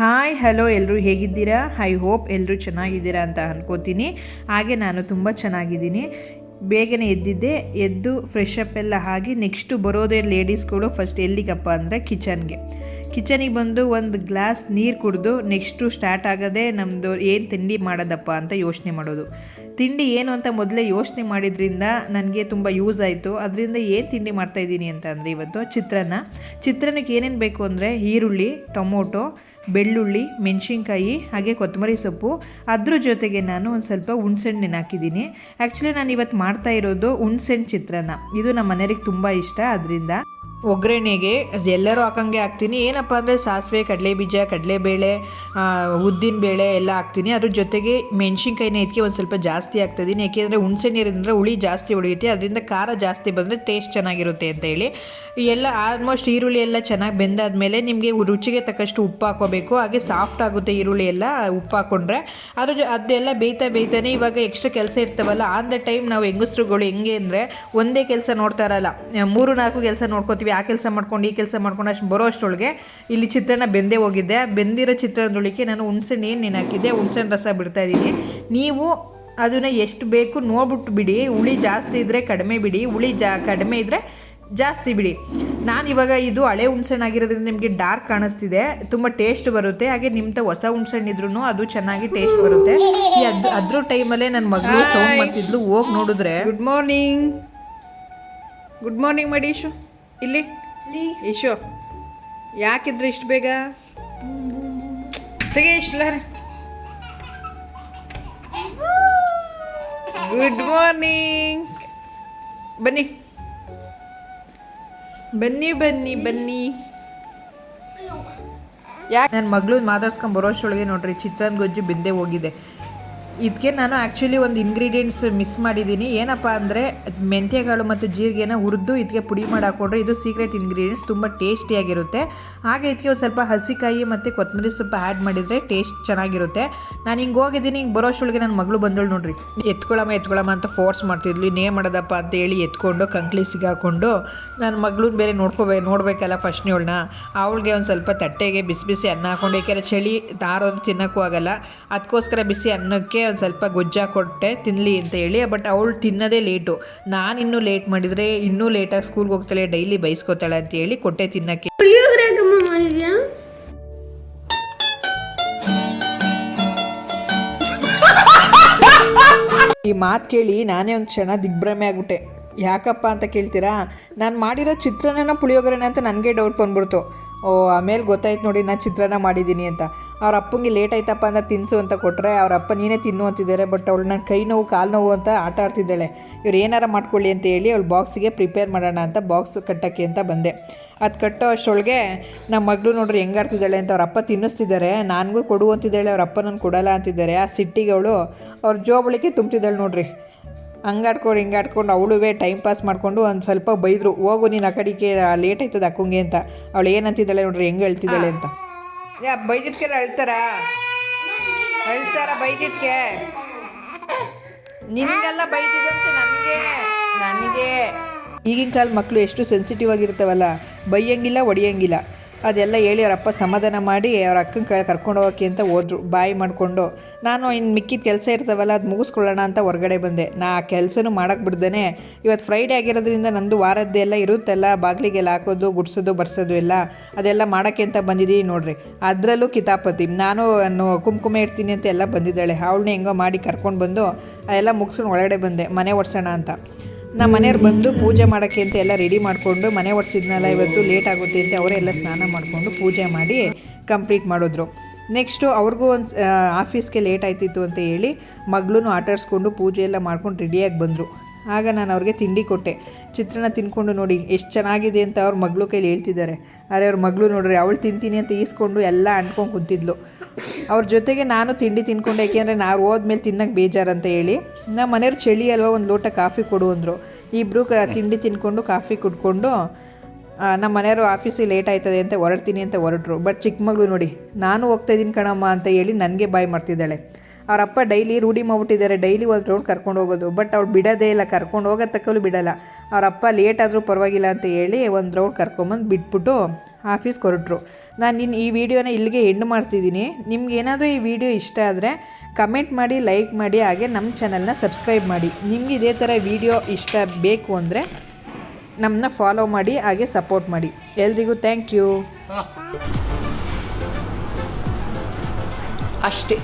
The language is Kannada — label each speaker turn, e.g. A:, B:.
A: ಹಾಯ್ ಹಲೋ ಎಲ್ಲರೂ ಹೇಗಿದ್ದೀರಾ? ಐ ಹೋಪ್ ಎಲ್ಲರೂ ಚೆನ್ನಾಗಿದ್ದೀರಾ ಅಂತ ಅನ್ಕೋತೀನಿ. ಹಾಗೆ ನಾನು ತುಂಬ ಚೆನ್ನಾಗಿದ್ದೀನಿ. ಬೇಗನೆ ಎದ್ದಿದ್ದೆ, ಎದ್ದು ಫ್ರೆಶ್ ಅಪ್ ಎಲ್ಲ ಆಗಿ ನೆಕ್ಸ್ಟು ಬರೋದೇ ಲೇಡೀಸ್ಗಳು ಫಸ್ಟ್ ಎಲ್ಲಿಗಪ್ಪ ಅಂದರೆ ಕಿಚನಿಗೆ ಬಂದು ಒಂದು ಗ್ಲಾಸ್ ನೀರು ಕುಡಿದು ನೆಕ್ಸ್ಟು ಸ್ಟಾರ್ಟ್ ಆಗೋದೇ ನಮ್ಮದು ಏನು ತಿಂಡಿ ಮಾಡೋದಪ್ಪ ಅಂತ ಯೋಚನೆ ಮಾಡೋದು. ತಿಂಡಿ ಏನು ಅಂತ ಮೊದಲೇ ಯೋಚನೆ ಮಾಡಿದ್ರಿಂದ ನನಗೆ ತುಂಬ ಯೂಸ್ ಆಯಿತು. ಅದರಿಂದ ಏನು ತಿಂಡಿ ಮಾಡ್ತಾಯಿದ್ದೀನಿ ಅಂತ ಅಂದರೆ ಇವತ್ತು ಚಿತ್ರಾನ್ನಕ್ಕೆ ಏನೇನು ಬೇಕು ಅಂದರೆ ಈರುಳ್ಳಿ, ಟೊಮೊಟೊ, ಬೆಳ್ಳುಳ್ಳಿ, ಮೆಣಸಿನ್ಕಾಯಿ, ಹಾಗೆ ಕೊತ್ತಂಬರಿ ಸೊಪ್ಪು. ಅದ್ರ ಜೊತೆಗೆ ನಾನು ಒಂದು ಸ್ವಲ್ಪ ಹುಣ್ಸೆಹಣ್ಣು ನೆನೆ ಹಾಕಿದ್ದೀನಿ. ಆ್ಯಕ್ಚುಲಿ ನಾನು ಇವತ್ತು ಮಾಡ್ತಾ ಇರೋದು ಹುಣ್ಸೆಹಣ್ಣು ಚಿತ್ರಾನ್ನ. ಇದು ನಮ್ಮ ಮನೆಯವ್ರಿಗೆ ತುಂಬ ಇಷ್ಟ. ಅದರಿಂದ ಒಗ್ಗರಣೆಗೆ ಎಲ್ಲರೂ ಹಾಕಂಗೆ ಹಾಕ್ತೀನಿ. ಏನಪ್ಪ ಅಂದರೆ ಸಾಸಿವೆ, ಕಡಲೆಬೀಜ, ಕಡಲೆಬೇಳೆ, ಉದ್ದಿನಬೇಳೆ ಎಲ್ಲ ಹಾಕ್ತೀನಿ. ಅದ್ರ ಜೊತೆಗೆ ಮೆಣಸಿನ್ಕಾಯಿನ ಇದಕ್ಕೆ ಒಂದು ಸ್ವಲ್ಪ ಜಾಸ್ತಿ ಹಾಕ್ತಿದ್ದೀನಿ. ಏಕೆಂದರೆ ಹುಣ್ಸೆಹಣ್ಣು ಇರೋದ್ರಿಂದ ಹುಳಿ ಜಾಸ್ತಿ ಹೊಡೆಯುತ್ತೆ, ಅದರಿಂದ ಖಾರ ಜಾಸ್ತಿ ಬಂದರೆ ಟೇಸ್ಟ್ ಚೆನ್ನಾಗಿರುತ್ತೆ ಅಂತ ಹೇಳಿ. ಎಲ್ಲ ಆಲ್ಮೋಸ್ಟ್ ಈರುಳ್ಳಿ ಎಲ್ಲ ಚೆನ್ನಾಗಿ ಬೆಂದಾದ್ಮೇಲೆ ನಿಮಗೆ ರುಚಿಗೆ ತಕ್ಕಷ್ಟು ಉಪ್ಪು ಹಾಕೋಬೇಕು. ಹಾಗೆ ಸಾಫ್ಟ್ ಆಗುತ್ತೆ ಈರುಳ್ಳಿ ಎಲ್ಲ ಉಪ್ಪು ಹಾಕ್ಕೊಂಡ್ರೆ. ಅದೆಲ್ಲ ಬೇಯ್ತಾನೆ ಇವಾಗ ಎಕ್ಸ್ಟ್ರಾ ಕೆಲಸ ಇರ್ತವಲ್ಲ, ಆನ್ ದ ಟೈಮ್ ನಾವು ಹೆಂಗಸ್ರುಗಳು ಹೆಂಗೆ ಅಂದರೆ ಒಂದೇ ಕೆಲಸ ನೋಡ್ತಾ ಇರಲ್ಲ, 3-4 ಕೆಲಸ ನೋಡ್ಕೋತೀವಿ. ಆ ಕೆಲಸ ಮಾಡ್ಕೊಂಡು ಈ ಕೆಲಸ ಮಾಡ್ಕೊಂಡು ಅಷ್ಟು ಬರೋ ಅಷ್ಟರೊಳಗೆ ಇಲ್ಲಿ ಚಿತ್ರಾನ್ನ ಬೆಂದೇ ಹೋಗಿದ್ದೆ. ಬೆಂದಿರೋ ಚಿತ್ರಾನ್ನದೊಳಗೆ ನಾನು ಹುಣ್ಸೆಹಣ್ಣು ಏನು ನೆನೆ ಹಾಕಿದ್ದೆ, ಹುಣ್ಸೆಹಣ್ಣು ರಸ ಬಿಡ್ತಾ ಇದ್ದೀನಿ. ನೀವು ಅದನ್ನು ಎಷ್ಟು ಬೇಕು ನೋಡ್ಬಿಟ್ಟು ಬಿಡಿ. ಹುಳಿ ಜಾಸ್ತಿ ಇದ್ದರೆ ಕಡಿಮೆ ಬಿಡಿ, ಹುಳಿ ಕಡಿಮೆ ಇದ್ದರೆ ಜಾಸ್ತಿ ಬಿಡಿ. ನಾನಿವಾಗ ಇದು ಹಳೆ ಹುಣ್ಸೆಹಣ್ಣು ಆಗಿರೋದ್ರಿಂದ ನಿಮಗೆ ಡಾರ್ಕ್ ಕಾಣಿಸ್ತಿದೆ, ತುಂಬ ಟೇಸ್ಟ್ ಬರುತ್ತೆ. ಹಾಗೆ ನಿಮ್ತ ಹೊಸ ಹುಣ್ಸೆಹಣ್ಣು ಇದ್ರೂ ಅದು ಚೆನ್ನಾಗಿ ಟೇಸ್ಟ್ ಬರುತ್ತೆ. ಅದ್ರ ಟೈಮಲ್ಲೇ ನನ್ನ ಮಗಳು ಸೌಂಡ್ ಮಾಡ್ತಿದ್ಲು. ಹೋಗಿ ನೋಡಿದ್ರೆ ಗುಡ್ ಮಾರ್ನಿಂಗ್ ಮಾಡಿ ಇಶು. ಇಲ್ಲಿ ಇಶು ಯಾಕಿದ್ರೆ ಇಷ್ಟು ಬೇಗ ತೆಗೆ ಇಷ್ಟಲ್ಲ. Good morning. ಬನ್ನಿ ಬನ್ನಿ ಬನ್ನಿ ಬನ್ನಿ. ಯಾಕೆ ನನ್ನ ಮಗಳು ಮಾತಾಡ್ಸ್ಕೊಂಡು ಬರೋಷ್ಟೊಳಗೆ ನೋಡ್ರಿ ಚಿತ್ರಾನ್ನ ಗೊಜ್ಜು ಬೆಂದೇ ಹೋಗಿದೆ. ಇದಕ್ಕೆ ನಾನು ಆ್ಯಕ್ಚುಲಿ ಒಂದು ಇಂಗ್ರೀಡಿಯೆಂಟ್ಸ್ ಮಿಸ್ ಮಾಡಿದ್ದೀನಿ. ಏನಪ್ಪ ಅಂದರೆ ಮೆಂತ್ಯಕಾಳು ಮತ್ತು ಜೀರಿಗೆನ ಹುರಿದು ಇದಕ್ಕೆ ಪುಡಿ ಮಾಡಿ ಹಾಕ್ಕೊಂಡ್ರೆ ಇದು ಸೀಕ್ರೆಟ್ ಇಂಗ್ರೀಡಿಯೆಂಟ್ಸ್, ತುಂಬ ಟೇಸ್ಟಿಯಾಗಿರುತ್ತೆ. ಹಾಗೆ ಇದಕ್ಕೆ ಒಂದು ಸ್ವಲ್ಪ ಹಸಿಕಾಯಿ ಮತ್ತು ಕೊತ್ತಂಬರಿ ಸೊಪ್ಪು ಆ್ಯಡ್ ಮಾಡಿದರೆ ಟೇಸ್ಟ್ ಚೆನ್ನಾಗಿರುತ್ತೆ. ನಾನು ಹಿಂಗೆ ಹೋಗಿದ್ದೀನಿ, ಹಿಂಗೆ ಬರೋಷ್ಟೊಳಗೆ ನನ್ನ ಮಗಳು ಬಂದಳು ನೋಡ್ರಿ. ಎತ್ಕೊಳಮ್ಮ ಅಂತ ಫೋರ್ಸ್ ಮಾಡ್ತಿದ್ಲು. ಇನ್ನೇ ಮಾಡೋದಪ್ಪ ಅಂತ ಹೇಳಿ ಎತ್ಕೊಂಡು ಕಂಕ್ಲಿ ಸಿಗಾಕೊಂಡು ನನ್ನ ಮಗಳನ್ನ ಬೇರೆ ನೋಡಬೇಕಲ್ಲ ಫಸ್ಟ್ನೇಳನ್ನ. ಅವಳಿಗೆ ಒಂದು ಸ್ವಲ್ಪ ತಟ್ಟೆಗೆ ಬಿಸಿ ಬಿಸಿ ಅನ್ನ ಹಾಕ್ಕೊಂಡು, ಏಕೆಂದರೆ ಚಳಿ ತಾರೋದು ತಿನ್ನೋಕ್ಕೂ ಆಗಲ್ಲ, ಅದಕ್ಕೋಸ್ಕರ ಬಿಸಿ ಅನ್ನಕ್ಕೆ ಒಂದು ಸ್ವಲ್ಪ ಗೊಜ್ಜು ಕೊಟ್ಟೆ ತಿನ್ನಲಿ ಅಂತ ಹೇಳಿ. ಬಟ್ ಅವಳು ತಿನ್ನೋದೇ ಲೇಟು. ನಾನು ಇನ್ನೂ ಲೇಟ್ ಮಾಡಿದರೆ ಇನ್ನೂ ಲೇಟಾಗಿ ಸ್ಕೂಲ್ಗೆ ಹೋಗ್ತಾಳೆ, ಡೈಲಿ ಬೈಸ್ಕೊತಾಳೆ ಅಂತ ಹೇಳಿ ಕೊಟ್ಟೆ ತಿನ್ನಕ್ಕೆ. ಈ ಮಾತು ಕೇಳಿ ನಾನೇ ಒಂದು ಕ್ಷಣ ದಿಗ್ಭ್ರಮೆ ಆಗ್ಬಿಟ್ಟೆ. ಯಾಕಪ್ಪ ಅಂತ ಕೇಳ್ತೀರಾ? ನಾನು ಮಾಡಿರೋ ಚಿತ್ರಾನ್ನ ಪುಳಿಯೋಗರೆನ ಅಂತ ನನಗೆ ಡೌಟ್ ಬಂದ್ಬಿಡ್ತು. ಆಮೇಲೆ ಗೊತ್ತಾಯ್ತು ನೋಡಿ ನಾನು ಚಿತ್ರಾನ್ನ ಮಾಡಿದ್ದೀನಿ ಅಂತ. ಅವ್ರ ಅಪ್ಪಂಗೆ ಲೇಟ್ ಆಯ್ತಪ್ಪ ಅಂತ ತಿನ್ನಿಸು ಅಂತ ಕೊಟ್ಟರೆ ಅವ್ರ ಅಪ್ಪ ನೀನೇ ತಿನ್ನು ಅಂತಿದ್ದಾರೆ. ಬಟ್ ಅವಳು ನನ್ನ ಕೈ ನೋವು ಕಾಲು ನೋವು ಅಂತ ಆಟ ಆಡ್ತಿದ್ದಾಳೆ. ಇವ್ರು ಏನಾರ ಮಾಡ್ಕೊಳ್ಳಿ ಅಂತ ಹೇಳಿ ಅವಳು ಬಾಕ್ಸಿಗೆ ಪ್ರಿಪೇರ್ ಮಾಡೋಣ ಅಂತ ಬಾಕ್ಸ್ ಕಟ್ಟೋಕ್ಕೆ ಅಂತ ಬಂದೆ. ಅದು ಕಟ್ಟೋ ಅಷ್ಟೊಳಗೆ ನಮ್ಮ ಮಗಳು ನೋಡ್ರಿ ಹೆಂಗೆ ಆಡ್ತಿದ್ದಾಳೆ ಅಂತ. ಅವ್ರ ಅಪ್ಪ ತಿನ್ನಿಸ್ತಿದ್ದಾರೆ, ನನಗೂ ಕೊಡು ಅಂತಿದ್ದಾಳೆ. ಅವ್ರ ಅಪ್ಪ ನಾನು ಕೊಡಲ್ಲ ಅಂತಿದ್ದಾರೆ. ಆ ಸಿಟ್ಟಿಗೆ ಅವಳು ಅವ್ರ ಜೋಬಳಿಕೆ ತುಂಬ್ತಿದ್ದಾಳೆ ನೋಡ್ರಿ. ಹಿಂಗಾಡ್ಕೊಂಡು ಅವಳುವೇ ಟೈಮ್ ಪಾಸ್ ಮಾಡಿಕೊಂಡು ಒಂದು ಸ್ವಲ್ಪ ಬೈದರು, ಹೋಗು ನೀನು ಆ ಕಡೆಗೆ ಲೇಟ್ ಆಯ್ತದೆ ಅಕ್ಕಂಗೆ ಅಂತ. ಅವಳು ಏನಂತಿದ್ದಾಳೆ ನೋಡ್ರಿ, ಹೆಂಗೆ ಹೇಳ್ತಿದ್ದಾಳೆ ಅಂತ. ಬೈದಿದ್ಕೆ ಅಳ್ತಾರ ಬೈದಿದ್ಕೆ ನಿನಗೆಲ್ಲ ಬೈದಿದ್ದಂತೆ ನನಗೆ. ಈಗಿನ ಕಾಲ ಮಕ್ಕಳು ಎಷ್ಟು ಸೆನ್ಸಿಟಿವ್ ಆಗಿರ್ತಾವಲ್ಲ, ಬೈಯಂಗಿಲ್ಲ ಹೊಡಿಯಂಗಿಲ್ಲ. ಅದೆಲ್ಲ ಹೇಳಿ ಅವರಪ್ಪ ಸಮಾಧಾನ ಮಾಡಿ ಅವ್ರ ಅಕ್ಕನ ಕರ್ಕೊಂಡು ಹೋಗೋಕ್ಕೆ ಅಂತ ಹೋದ್ರು. ಬಾಯಿ ಮಾಡಿಕೊಂಡು ನಾನು ಇನ್ನು ಮಿಕ್ಕಿದ ಕೆಲಸ ಇರ್ತಾವಲ್ಲ ಅದು ಮುಗಿಸ್ಕೊಳ್ಳೋಣ ಅಂತ ಹೊರಗಡೆ ಬಂದೆ. ನಾ ಆ ಕೆಲಸನೂ ಮಾಡೋಕ್ಕೆ ಬಿಡ್ದೇ ಇವತ್ತು ಫ್ರೈಡೇ ಆಗಿರೋದ್ರಿಂದ ನಂದು ವಾರದ್ದೆಲ್ಲ ಇರುತ್ತಲ್ಲ, ಬಾಗಿಲಿಗೆಲ್ಲ ಹಾಕೋದು, ಗುಡ್ಸೋದು, ಬರ್ಸೋದು ಎಲ್ಲ ಅದೆಲ್ಲ ಮಾಡೋಕ್ಕೆ ಅಂತ ಬಂದಿದ್ದೀನಿ ನೋಡ್ರಿ. ಅದರಲ್ಲೂ ಕಿತಾಪತಿ ನಾನು ಕುಂಕುಮ ಇಡ್ತೀನಿ ಅಂತ ಎಲ್ಲ ಬಂದಿದ್ದಾಳೆ. ಅವಳನ್ನ ಹೆಂಗೋ ಮಾಡಿ ಕರ್ಕೊಂಡು ಬಂದು ಅದೆಲ್ಲ ಮುಗಿಸ್ಕೊಂಡು ಒಳಗಡೆ ಬಂದೆ ಮನೆ ಒಡ್ಸೋಣ ಅಂತ. ನಮ್ಮ ಮನೆಯವ್ರು ಬಂದು ಪೂಜೆ ಮಾಡೋಕ್ಕೆ ಅಂತ ಎಲ್ಲ ರೆಡಿ ಮಾಡಿಕೊಂಡು, ಮನೆ ಒಡ್ಸಿದ್ನಲ್ಲ ಇವತ್ತು ಲೇಟ್ ಆಗುತ್ತೆ ಅಂತ ಅವರೆಲ್ಲ ಸ್ನಾನ ಮಾಡಿಕೊಂಡು ಪೂಜೆ ಮಾಡಿ ಕಂಪ್ಲೀಟ್ ಮಾಡಿದ್ರು. ನೆಕ್ಸ್ಟು ಅವ್ರಿಗೂ ಒಂದು ಆಫೀಸ್ಗೆ ಲೇಟ್ ಆಯ್ತಿತ್ತು ಅಂತ ಹೇಳಿ ಮಗಳೂ ಆಟಾಡಿಸ್ಕೊಂಡು ಪೂಜೆ ಎಲ್ಲ ಮಾಡ್ಕೊಂಡು ರೆಡಿಯಾಗಿ ಬಂದರು. ಆಗ ನಾನು ಅವ್ರಿಗೆ ತಿಂಡಿ ಕೊಟ್ಟೆ. ಚಿತ್ರಾನ್ನ ತಿನ್ಕೊಂಡು ನೋಡಿ ಎಷ್ಟು ಚೆನ್ನಾಗಿದೆ ಅಂತ ಅವ್ರ ಮಗಳು ಕೈಲಿ ಹೇಳ್ತಿದ್ದಾರೆ. ಆದರೆ ಅವ್ರ ಮಗಳು ನೋಡ್ರಿ ಅವಳು ತಿಂತೀನಿ ಅಂತ ಈಸ್ಕೊಂಡು ಎಲ್ಲ ಅಂಟ್ಕೊಂಡು ಕುಂತಿದ್ಲು. ಅವ್ರ ಜೊತೆಗೆ ನಾನು ತಿಂಡಿ ತಿನ್ಕೊಂಡು, ಏಕೆಂದರೆ ನಾವು ಹೋದ್ಮೇಲೆ ತಿನ್ನೋಕ್ಕೆ ಬೇಜಾರಂತ ಹೇಳಿ. ನಮ್ಮ ಮನೆಯವ್ರು ಚಳಿ ಅಲ್ವಾ, ಒಂದು ಲೋಟ ಕಾಫಿ ಕೊಡು ಅಂದರು. ಇಬ್ಬರು ತಿಂಡಿ ತಿನ್ಕೊಂಡು ಕಾಫಿ ಕುಡ್ಕೊಂಡು ನಮ್ಮ ಮನೆಯವರು ಆಫೀಸಿಗೆ ಲೇಟ್ ಆಯ್ತದೆ ಅಂತ ಹೊರಡ್ತೀನಿ ಅಂತ ಹೊರಟರು. ಬಟ್ ಚಿಕ್ಕ ಮಗಳು ನೋಡಿ ನಾನು ಹೋಗ್ತಾಯಿದ್ದೀನಿ ಕಣಮ್ಮ ಅಂತ ಹೇಳಿ ನನಗೆ ಬಾಯ್ ಮಾಡ್ತಿದ್ದಾಳೆ. ಅವರಪ್ಪ ಡೈಲಿ ರೂಢಿ ಮಾಡ್ಬಿಟ್ಟಿದ್ದಾರೆ, ಡೈಲಿ ಒಂದು ರೌಂಡ್ ಕರ್ಕೊಂಡು ಹೋಗೋದು. ಬಟ್ ಅವ್ಳು ಬಿಡೋದೇ ಇಲ್ಲ, ಕರ್ಕೊಂಡು ಹೋಗೋದು ತಕ್ಕಲು ಬಿಡೋಲ್ಲ. ಅವರಪ್ಪ ಲೇಟ್ ಆದರೂ ಪರವಾಗಿಲ್ಲ ಅಂತ ಹೇಳಿ ಒಂದು ರೌಂಡ್ ಕರ್ಕೊಂಬಂದು ಬಿಟ್ಬಿಟ್ಟು ಆಫೀಸ್ಗೆ ಹೊರಟ್ರು. ನಾನು ಈ ವಿಡಿಯೋನ ಇಲ್ಲಿಗೆ ಎಂಡ್ ಮಾಡ್ತಿದ್ದೀನಿ. ನಿಮ್ಗೆ ಏನಾದರೂ ಈ ವಿಡಿಯೋ ಇಷ್ಟ ಆದರೆ ಕಮೆಂಟ್ ಮಾಡಿ, ಲೈಕ್ ಮಾಡಿ, ಹಾಗೆ ನಮ್ಮ ಚಾನಲ್ನ ಸಬ್ಸ್ಕ್ರೈಬ್ ಮಾಡಿ. ನಿಮ್ಗೆ ಇದೇ ಥರ ವಿಡಿಯೋ ಇಷ್ಟ ಬೇಕು ಅಂದರೆ ನಮ್ಮನ್ನ ಫಾಲೋ ಮಾಡಿ, ಹಾಗೆ ಸಪೋರ್ಟ್ ಮಾಡಿ. ಎಲ್ರಿಗೂ ಥ್ಯಾಂಕ್ ಯು. ಅಷ್ಟೇ.